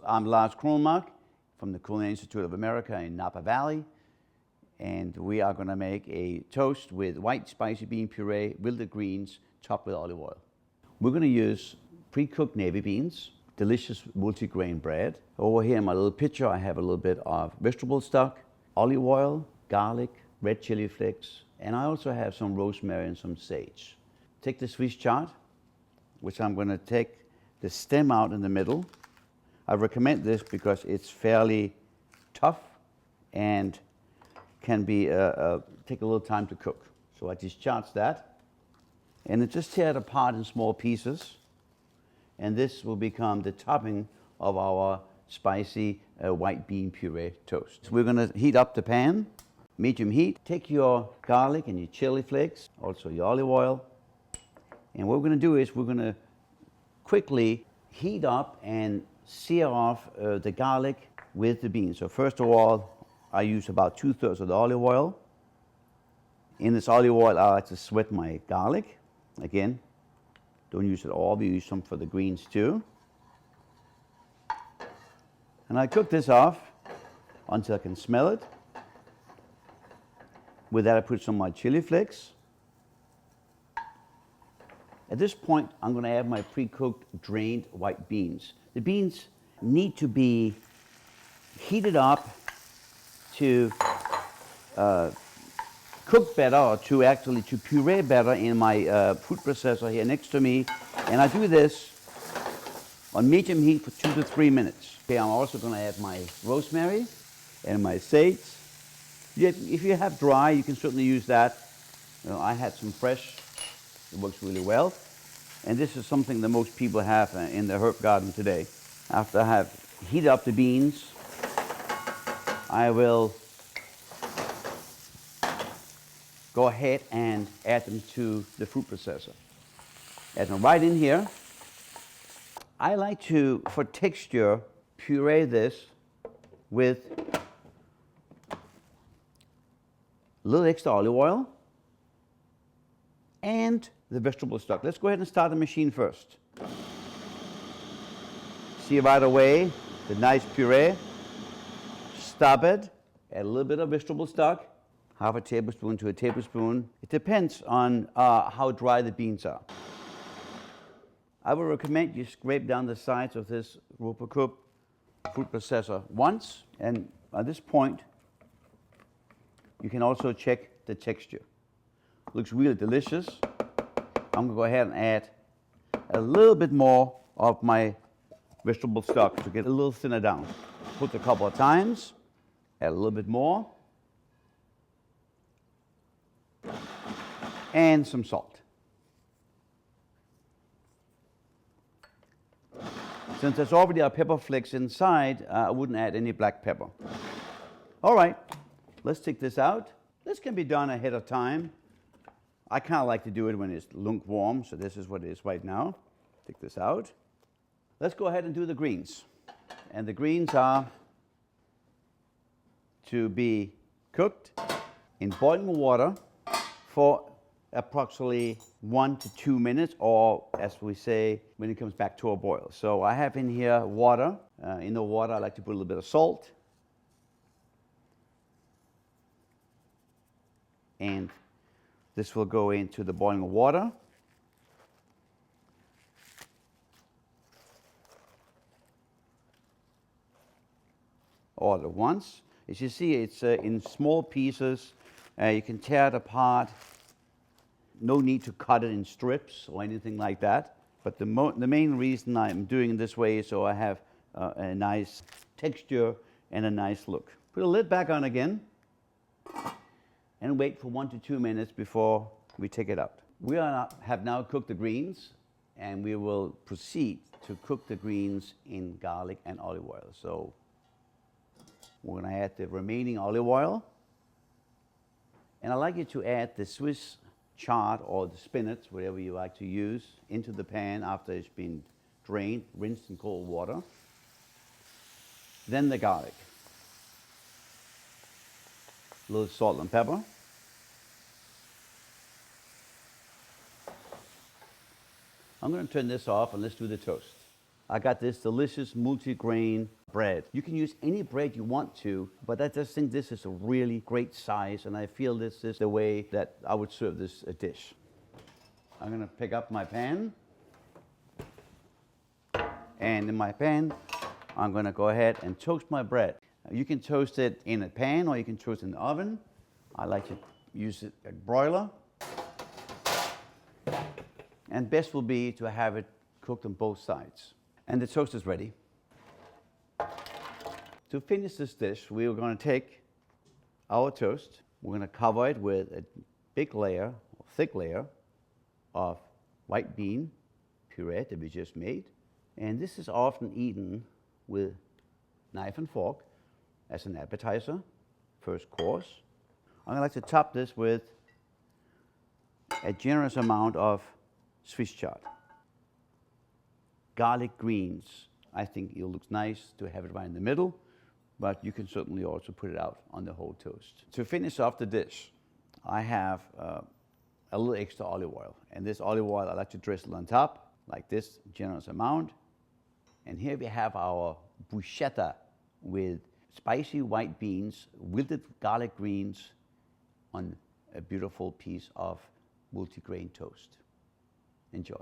I'm Lars Kronmark from the Culinary Institute of America in Napa Valley, and we are going to make a toast with white spicy bean puree, wilted greens, topped with olive oil. We're going to use pre-cooked navy beans, delicious multigrain bread. Over here in my little pitcher, I have a little bit of vegetable stock, olive oil, garlic, red chili flakes, and I also have some rosemary and some sage. Take the Swiss chard, which I'm going to take the stem out in the middle. I recommend this because it's fairly tough and can be take a little time to cook. So I discharge that, and then just tear it apart in small pieces, and this will become the topping of our spicy white bean puree toast. So we're going to heat up the pan, medium heat. Take your garlic and your chili flakes, also your olive oil, and what we're going to do is we're going to quickly heat up and sear off the garlic with the beans. So first of all, I use about 2/3 of the olive oil. In this olive oil, I like to sweat my garlic. Again, don't use it all, we use some for the greens too. And I cook this off until I can smell it. With that, I put some of my chili flakes. At this point, I'm going to add my pre-cooked drained white beans. The beans need to be heated up to cook better, or to puree better in my food processor here next to me. And I do this on medium heat for 2 to 3 minutes. Okay, I'm also going to add my rosemary and my sage. If you have dry, you can certainly use that. I had some fresh. It works really well. And this is something that most people have in their herb garden today. After I have heated up the beans, I will go ahead and add them to the food processor. Add them right in here. I like to, for texture, puree this with a little extra olive oil and the vegetable stock. Let's go ahead and start the machine first. See right away the nice puree. Stop it. Add a little bit of vegetable stock, half a tablespoon to a tablespoon. It depends on how dry the beans are. I would recommend you scrape down the sides of this Rupercup food processor once, and at this point, you can also check the texture. Looks really delicious. I'm going to go ahead and add a little bit more of my vegetable stock to get a little thinner down. Put a couple of times, add a little bit more, and some salt. Since there's already a pepper flakes inside, I wouldn't add any black pepper. All right, let's take this out. This can be done ahead of time. I kind of like to do it when it's lukewarm, so this is what it is right now. Take this out. Let's go ahead and do the greens. And the greens are to be cooked in boiling water for approximately 1 to 2 minutes, or as we say, when it comes back to a boil. So I have in here water. In the water, I like to put a little bit of salt. And this will go into the boiling water. All at once. As you see, it's in small pieces. You can tear it apart. No need to cut it in strips or anything like that. But the main reason I'm doing it this way is so I have a nice texture and a nice look. Put a lid back on again and wait for 1 to 2 minutes before we take it out. We have now cooked the greens, and we will proceed to cook the greens in garlic and olive oil. So we're going to add the remaining olive oil, and I'd like you to add the Swiss chard or the spinach, whatever you like to use, into the pan after it's been drained, rinsed in cold water. Then the garlic. A little salt and pepper. I'm going to turn this off and let's do the toast. I got this delicious multigrain bread. You can use any bread you want to, but I just think this is a really great size, and I feel this is the way that I would serve this dish. I'm gonna pick up my pan, and in my pan, I'm gonna go ahead and toast my bread. You can toast it in a pan, or you can toast it in the oven. I like to use it a broiler. And best will be to have it cooked on both sides. And the toast is ready. To finish this dish, we are going to take our toast. We're going to cover it with a big layer, or thick layer, of white bean puree that we just made. And this is often eaten with knife and fork as an appetizer, first course. I'm going to like to top this with a generous amount of Swiss chard. Garlic greens. I think it looks nice to have it right in the middle, but you can certainly also put it out on the whole toast. To finish off the dish, I have a little extra olive oil. And this olive oil I like to drizzle on top, like this generous amount. And here we have our bruschetta with spicy white beans, wilted garlic greens on a beautiful piece of multigrain toast. Enjoy.